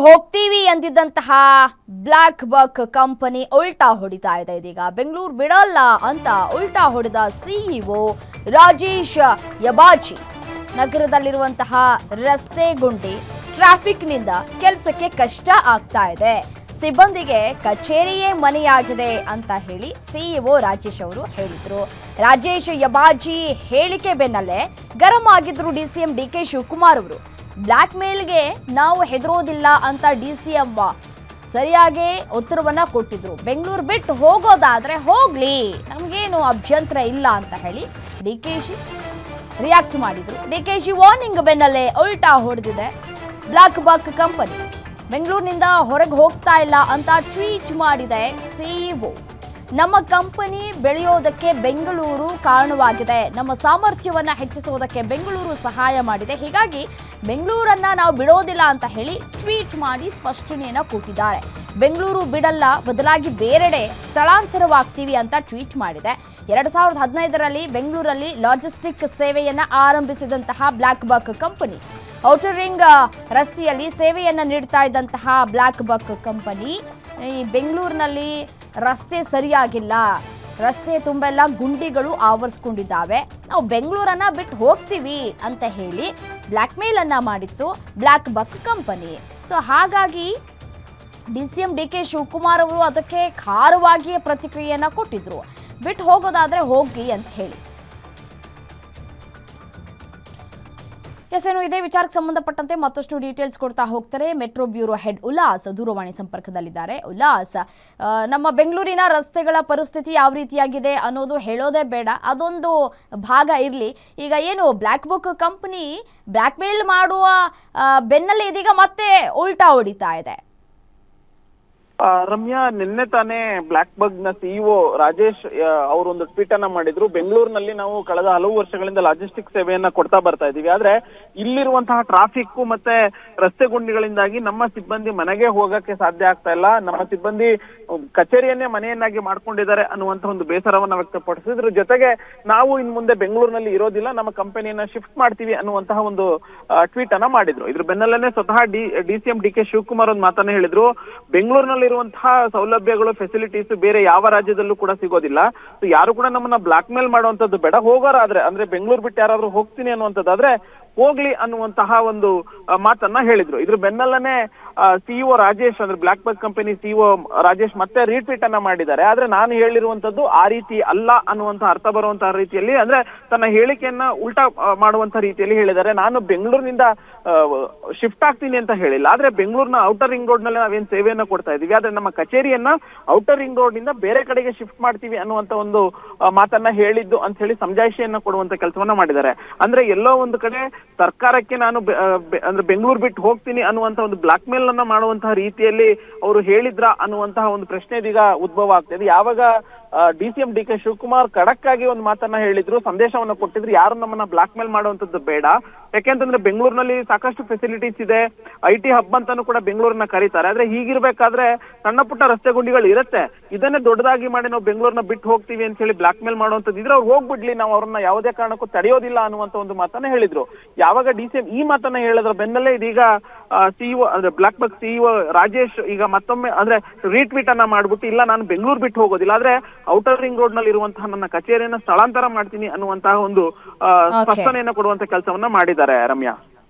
ಹೋಗ್ತೀವಿ ಅಂತಿದ್ದಂತಹ ಬ್ಲಾಕ್ ಬಕ್ ಕಂಪನಿ ಉಲ್ಟಾ ಹೊಡಿತಾ ಇದೆ. ಇದೀಗ ಬೆಂಗಳೂರು ಬಿಡಲ್ಲ ಅಂತ ಉಲ್ಟಾ ಹೊಡೆದ ಸಿಇಒ ರಾಜೇಶ್ ಯಬಾಚಿ ನಗರದಲ್ಲಿರುವಂತಹ ರಸ್ತೆ ಗುಂಡಿ ಟ್ರಾಫಿಕ್ನಿಂದ ಕೆಲಸಕ್ಕೆ ಕಷ್ಟ ಆಗ್ತಾ ಇದೆ, ಸಿಬ್ಬಂದಿಗೆ ಕಚೇರಿಯೇ ಮನೆಯಾಗಿದೆ ಅಂತ ಹೇಳಿ ಸಿಇಒ ರಾಜೇಶ್ ಅವರು ಹೇಳಿದ್ರು. ರಾಜೇಶ್ ಯಬಾಜಿ ಹೇಳಿಕೆ ಬೆನ್ನಲ್ಲೇ ಗರಂ ಆಗಿದ್ರು ಡಿಸಿಎಂ ಡಿಕೆ ಶಿವಕುಮಾರ್ ಅವರು. ಬ್ಲಾಕ್ ಮೇಲ್ಗೆ ನಾವು ಹೆದರೋದಿಲ್ಲ ಅಂತ ಡಿಸಿಎಂ ಸರಿಯಾಗಿ ಉತ್ತರವನ್ನ ಕೊಟ್ಟಿದ್ರು. ಬೆಂಗಳೂರು ಬಿಟ್ಟು ಹೋಗೋದಾದ್ರೆ ಹೋಗ್ಲಿ, ನಮಗೇನು ಅಭ್ಯಂತರ ಇಲ್ಲ ಅಂತ ಹೇಳಿ ಡಿಕೆಶಿ ರಿಯಾಕ್ಟ್ ಮಾಡಿದ್ರು. ಡಿಕೆಶಿ ವಾರ್ನಿಂಗ್ ಬೆನ್ನಲ್ಲೇ ಉಲ್ಟಾ ಹೊಡೆದಿದೆ ಬ್ಲಾಕ್ ಬಕ್ ಕಂಪನಿ. ಬೆಂಗಳೂರಿನಿಂದ ಹೊರಗೆ ಹೋಗ್ತಾ ಇಲ್ಲ ಅಂತ ಟ್ವೀಟ್ ಮಾಡಿದೆ ಸಿಇಒ. ನಮ್ಮ ಕಂಪನಿ ಬೆಳೆಯೋದಕ್ಕೆ ಬೆಂಗಳೂರು ಕಾರಣವಾಗಿದೆ, ನಮ್ಮ ಸಾಮರ್ಥ್ಯವನ್ನ ಹೆಚ್ಚಿಸುವುದಕ್ಕೆ ಬೆಂಗಳೂರು ಸಹಾಯ ಮಾಡಿದೆ, ಹೀಗಾಗಿ ಬೆಂಗಳೂರನ್ನ ನಾವು ಬಿಡೋದಿಲ್ಲ ಅಂತ ಹೇಳಿ ಟ್ವೀಟ್ ಮಾಡಿ ಸ್ಪಷ್ಟನೆಯನ್ನ ಕೊಟ್ಟಿದ್ದಾರೆ. ಬೆಂಗಳೂರು ಬಿಡಲ್ಲ, ಬದಲಾಗಿ ಬೇರೆಡೆ ಸ್ಥಳಾಂತರವಾಗ್ತೀವಿ ಅಂತ ಟ್ವೀಟ್ ಮಾಡಿದೆ. 2015ರಲ್ಲಿ ಬೆಂಗಳೂರಲ್ಲಿ ಲಾಜಿಸ್ಟಿಕ್ ಸೇವೆಯನ್ನ ಆರಂಭಿಸಿದಂತಹ ಬ್ಲಾಕ್ ಬಕ್ ಕಂಪನಿ ಔಟರ್ ರಿಂಗ್ ರಸ್ತೆಯಲ್ಲಿ ಸೇವೆಯನ್ನ ನೀಡ್ತಾ ಇದ್ದಂತಹ ಬ್ಲಾಕ್ ಬಕ್ ಕಂಪನಿ ಈ ಬೆಂಗಳೂರಿನಲ್ಲಿ ರಸ್ತೆ ಸರಿಯಾಗಿಲ್ಲ, ರಸ್ತೆ ತುಂಬೆಲ್ಲ ಗುಂಡಿಗಳು ಆವರಿಸ್ಕೊಂಡಿದ್ದಾವೆ, ನಾವು ಬೆಂಗಳೂರನ್ನ ಬಿಟ್ಟು ಹೋಗ್ತೀವಿ ಅಂತ ಹೇಳಿ ಬ್ಲ್ಯಾಕ್ ಮೇಲ್ ಅನ್ನ ಮಾಡಿತ್ತು ಬ್ಲಾಕ್ ಬಕ್ ಕಂಪನಿ. ಸೊ ಹಾಗಾಗಿ ಡಿಸಿಎಂ ಡಿಕೆ ಶಿವಕುಮಾರ್ ಅವರು ಅದಕ್ಕೆ ಖಾರವಾಗಿಯೇ ಪ್ರತಿಕ್ರಿಯೆಯನ್ನ ಕೊಟ್ಟಿದ್ರು. ಬಿಟ್ಟು ಹೋಗೋದಾದ್ರೆ ಹೋಗಿ ಅಂತ ಹೇಳಿ. ಏನು ಇದೇ ವಿಚಾರಕ್ಕೆ ಸಂಬಂಧಪಟ್ಟಂತೆ ಮತ್ತಷ್ಟು ಡೀಟೇಲ್ಸ್ ಕೊಡ್ತಾ ಹೋಗ್ತಾರೆ ಮೆಟ್ರೋ ಬ್ಯೂರೋ ಹೆಡ್ ಉಲ್ಲಾಸ್ ದೂರವಾಣಿ ಸಂಪರ್ಕದಲ್ಲಿದ್ದಾರೆ. ಉಲ್ಲಾಸ್, ನಮ್ಮ ಬೆಂಗಳೂರಿನ ರಸ್ತೆಗಳ ಪರಿಸ್ಥಿತಿ ಯಾವ ರೀತಿಯಾಗಿದೆ ಅನ್ನೋದು ಹೇಳೋದೇ ಬೇಡ, ಅದೊಂದು ಭಾಗ ಇರಲಿ. ಈಗ ಏನು ಬ್ಲ್ಯಾಕ್ ಬುಕ್ ಕಂಪನಿ ಬ್ಲ್ಯಾಕ್ ಮೇಲ್ ಮಾಡುವ ಬೆನ್ನಲ್ಲೇ ಇದೀಗ ಮತ್ತೆ ಉಲ್ಟಾ ಹೊಡಿತಾ ಇದೆ. ರಮ್ಯಾ, ನಿನ್ನೆ ತಾನೇ ಬ್ಲಾಕ್ ಬಗ್ ನ ಸಿಇಒ ರಾಜೇಶ್ ಅವರೊಂದು ಟ್ವೀಟ್ ಅನ್ನ ಮಾಡಿದ್ರು. ಬೆಂಗಳೂರಿನಲ್ಲಿ ನಾವು ಕಳೆದ ಹಲವು ವರ್ಷಗಳಿಂದ ಲಾಜಿಸ್ಟಿಕ್ ಸೇವೆಯನ್ನ ಕೊಡ್ತಾ ಬರ್ತಾ ಇದೀವಿ, ಆದ್ರೆ ಇಲ್ಲಿರುವಂತಹ ಟ್ರಾಫಿಕ್ ಮತ್ತೆ ರಸ್ತೆ ಗುಂಡಿಗಳಿಂದಾಗಿ ನಮ್ಮ ಸಿಬ್ಬಂದಿ ಮನೆಗೆ ಹೋಗಕ್ಕೆ ಸಾಧ್ಯ ಆಗ್ತಾ ಇಲ್ಲ, ನಮ್ಮ ಸಿಬ್ಬಂದಿ ಕಚೇರಿಯನ್ನೇ ಮನೆಯನ್ನಾಗಿ ಮಾಡ್ಕೊಂಡಿದ್ದಾರೆ ಅನ್ನುವಂತ ಒಂದು ಬೇಸರವನ್ನ ವ್ಯಕ್ತಪಡಿಸಿದ್ರ ಜೊತೆಗೆ ನಾವು ಇನ್ ಮುಂದೆ ಬೆಂಗಳೂರಿನಲ್ಲಿ ಇರೋದಿಲ್ಲ, ನಮ್ಮ ಕಂಪನಿಯನ್ನ ಶಿಫ್ಟ್ ಮಾಡ್ತೀವಿ ಅನ್ನುವಂತಹ ಒಂದು ಟ್ವೀಟ್ ಅನ್ನ ಮಾಡಿದ್ರು. ಇದ್ರ ಬೆನ್ನಲ್ಲೇನೆ ಸ್ವತಃ ಡಿಸಿಎಂ ಡಿಕೆ ಶಿವಕುಮಾರ್ ಒಂದು ಮಾತನ್ನ ಹೇಳಿದ್ರು. ಬೆಂಗಳೂರಿನಲ್ಲಿ ಇರುವಂತಹ ಸೌಲಭ್ಯಗಳು ಫೆಸಿಲಿಟೀಸ್ ಬೇರೆ ಯಾವ ರಾಜ್ಯದಲ್ಲೂ ಕೂಡ ಸಿಗೋದಿಲ್ಲ, ಸೊ ಯಾರು ಕೂಡ ನಮ್ಮನ್ನ ಬ್ಲಾಕ್ ಮೇಲ್ ಮಾಡುವಂತದ್ದು ಬೇಡ, ಹೋಗೋರಾದ್ರೆ ಅಂದ್ರೆ ಬೆಂಗಳೂರು ಬಿಟ್ಟು ಯಾರಾದ್ರೂ ಹೋಗ್ತೀನಿ ಅನ್ನುವಂಥದ್ದಾದ್ರೆ ಹೋಗ್ಲಿ ಅನ್ನುವಂತಹ ಒಂದು ಮಾತನ್ನ ಹೇಳಿದ್ರು. ಇದ್ರ ಬೆನ್ನಲ್ಲೇ ಸಿಇಒ ರಾಜೇಶ್ ಅಂದ್ರೆ ಬ್ಲಾಕ್ ಬಕ್ ಕಂಪನಿ ಸಿಇಒ ರಾಜೇಶ್ ಮತ್ತೆ ರೀಟ್ವೀಟ್ ಅನ್ನ ಮಾಡಿದ್ದಾರೆ. ಆದ್ರೆ ನಾನು ಹೇಳಿರುವಂತದ್ದು ಆ ರೀತಿ ಅಲ್ಲ ಅನ್ನುವಂತಹ ಅರ್ಥ ಬರುವಂತಹ ರೀತಿಯಲ್ಲಿ, ಅಂದ್ರೆ ತನ್ನ ಹೇಳಿಕೆಯನ್ನ ಉಲ್ಟಾ ಮಾಡುವಂತ ರೀತಿಯಲ್ಲಿ ಹೇಳಿದ್ದಾರೆ. ನಾನು ಬೆಂಗಳೂರಿನಿಂದ ಶಿಫ್ಟ್ ಆಗ್ತೀನಿ ಅಂತ ಹೇಳಿಲ್ಲ, ಆದ್ರೆ ಬೆಂಗಳೂರಿನ ಔಟರ್ ರಿಂಗ್ ರೋಡ್ ನಲ್ಲಿ ನಾವೇನ್ ಸೇವೆಯನ್ನ ಕೊಡ್ತಾ ಇದೀವಿ, ಆದ್ರೆ ನಮ್ಮ ಕಚೇರಿಯನ್ನ ಔಟರ್ ರಿಂಗ್ ರೋಡ್ ನಿಂದ ಬೇರೆ ಕಡೆಗೆ ಶಿಫ್ಟ್ ಮಾಡ್ತೀವಿ ಅನ್ನುವಂತ ಒಂದು ಮಾತನ್ನ ಹೇಳಿದ್ದು ಅಂತ ಹೇಳಿ ಸಮಜಾಯಿಷಿಯನ್ನ ಕೊಡುವಂತ ಕೆಲಸವನ್ನ ಮಾಡಿದ್ದಾರೆ. ಅಂದ್ರೆ ಎಲ್ಲೋ ಒಂದು ಕಡೆ ಸರ್ಕಾರಕ್ಕೆ ನಾನು ಅಂದ್ರೆ ಬೆಂಗಳೂರು ಬಿಟ್ಟು ಹೋಗ್ತೀನಿ ಅನ್ನುವಂತ ಒಂದು ಬ್ಲಾಕ್ ಮೇಲ್ ಅನ್ನ ಮಾಡುವಂತಹ ರೀತಿಯಲ್ಲಿ ಅವರು ಹೇಳಿದ್ರ ಅನ್ನುವಂತಹ ಒಂದು ಪ್ರಶ್ನೆ ಇದೀಗ ಉದ್ಭವ ಆಗ್ತಿದೆ. ಯಾವಾಗ ಡಿಸಿಎಂ ಡಿಕೆ ಶಿವಕುಮಾರ್ ಖಡಕ್ ಆಗಿ ಒಂದು ಮಾತನ್ನ ಹೇಳಿದ್ರು, ಸಂದೇಶವನ್ನ ಕೊಟ್ಟಿದ್ರು, ಯಾರು ನಮ್ಮನ್ನ ಬ್ಲಾಕ್ ಮೇಲ್ ಮಾಡುವಂತದ್ದು ಬೇಡ, ಯಾಕೆಂತಂದ್ರೆ ಬೆಂಗಳೂರಿನಲ್ಲಿ ಸಾಕಷ್ಟು ಫೆಸಿಲಿಟೀಸ್ ಇದೆ, IT ಹಬ್ ಅಂತಾನು ಕೂಡ ಬೆಂಗಳೂರನ್ನ ಕರೀತಾರೆ, ಆದ್ರೆ ಹೀಗಿರ್ಬೇಕಾದ್ರೆ ಸಣ್ಣ ಪುಟ್ಟ ರಸ್ತೆ ಗುಂಡಿಗಳು ಇರುತ್ತೆ, ಇದನ್ನೇ ದೊಡ್ಡದಾಗಿ ಮಾಡಿ ನಾವು ಬೆಂಗಳೂರನ್ನ ಬಿಟ್ಟು ಹೋಗ್ತೀವಿ ಅಂತ ಹೇಳಿ ಬ್ಲಾಕ್ ಮೇಲ್ ಮಾಡುವಂತದ್ದು ಇದ್ರೆ ಅವ್ರು ಹೋಗ್ಬಿಡ್ಲಿ, ನಾವು ಅವ್ರನ್ನ ಯಾವುದೇ ಕಾರಣಕ್ಕೂ ತಡೆಯೋದಿಲ್ಲ ಅನ್ನುವಂತ ಒಂದು ಮಾತನ್ನ ಹೇಳಿದ್ರು. ಯಾವಾಗ ಡಿಸಿಎಂ ಈ ಮಾತನ್ನ ಹೇಳಿದ್ರ ಬೆನ್ನಲ್ಲೇ ಇದೀಗ ಸಿಇಒ ಅಂದ್ರೆ ಬ್ಲಾಕ್ ಬಕ್ ಸಿಇಒ ರಾಜೇಶ್ ಈಗ ಮತ್ತೊಮ್ಮೆ ಅಂದ್ರೆ ರೀಟ್ವೀಟ್ ಅನ್ನ ಮಾಡ್ಬಿಟ್ಟು, ಇಲ್ಲ ನಾನು ಬೆಂಗಳೂರು ಬಿಟ್ಟು ಹೋಗೋದಿಲ್ಲ, ಆದ್ರೆ ಔಟರ್ ರಿಂಗ್ ರೋಡ್ ನಲ್ಲಿ ಇರುವಂತಹ ನನ್ನ ಕಚೇರಿಯನ್ನ ಸ್ಥಳಾಂತರ ಮಾಡ್ತೀನಿ ಅನ್ನುವಂತಹ ಒಂದು ಸ್ಪಷ್ಟನೆಯನ್ನ ಕೊಡುವಂತ ಕೆಲಸವನ್ನ ಮಾಡಿದ್ದಾರೆ ರಮ್ಯಾ.